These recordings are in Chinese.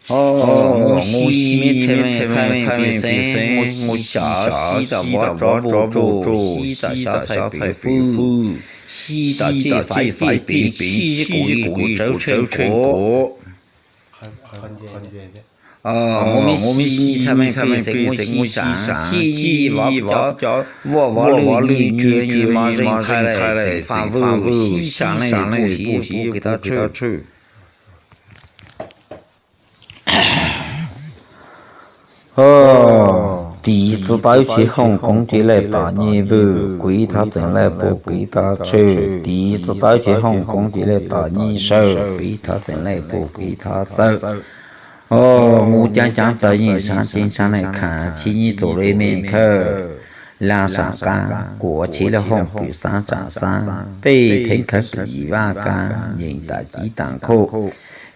我西面才比生，我下西的我抓不住，西的下才被俘，西的这才被西古周成国。我们西才被生，我西上，西我邻居嘛人才来发物，西上来不西给他吃。弟子带去红公主来打nhiệm vụ，归他挣来不归他吃。弟子带去红公主来打你手，归他挣来不归他走。我将在你上金山来看起你坐在门口，两扇杆过去了红布3丈3，北天开是1万杆，人大鸡蛋壳。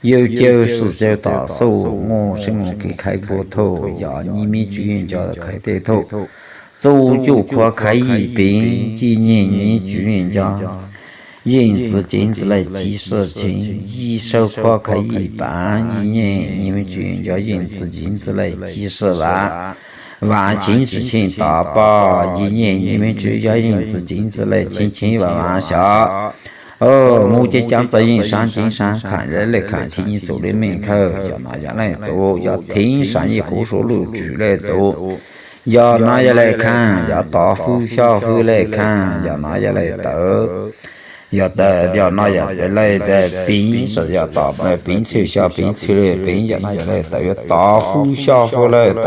有99大锁，我是我给开过头，要你们居人家开的头。左脚跨开一边，纪念你居人家。银子金子来记事情，一手跨开一半，一年你们居人家银子金子来记10万。万情事情大把，一年你们居家银子金子来轻万下。我就将在人上金山看人来看起你坐在门口，要哪样来做？要听上一个说路主来做，要哪样来看？要大夫小夫来看，要哪样来斗？要哪样来的兵是要大兵凑小兵凑来兵，要哪样来斗？要大夫小夫来斗。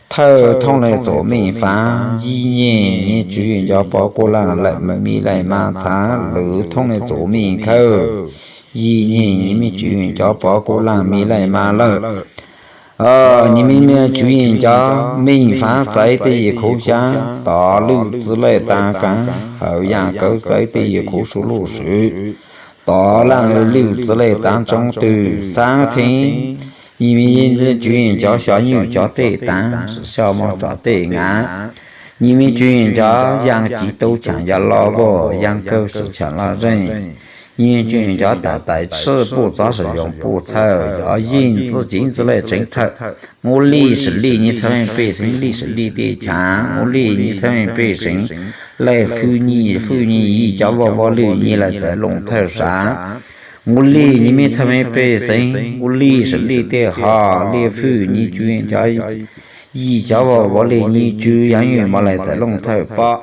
头痛来做面饭，一年你居人家包过来米来满餐；肉痛来做面口，一年你们居人家包过来米来满肉。你们居人家面饭摘的一颗香，大炉子来担干，后阳沟摘的一棵树落树，大篮炉子来担中肚，3天。因为居人家小牛家的蛋是小猫抓的安，你们居人家养鸡都强要老我，养狗是强了人。你们居人家带吃不扎是用不草，要银子金子来挣头。我理是理你成为百姓，理是理的强，我理你成为百姓，来扶你一家娃留你来在龙头上。我理你们成为百姓，我理是理得好，理扶你居人家一家娃理你居养员嘛来在龙头把。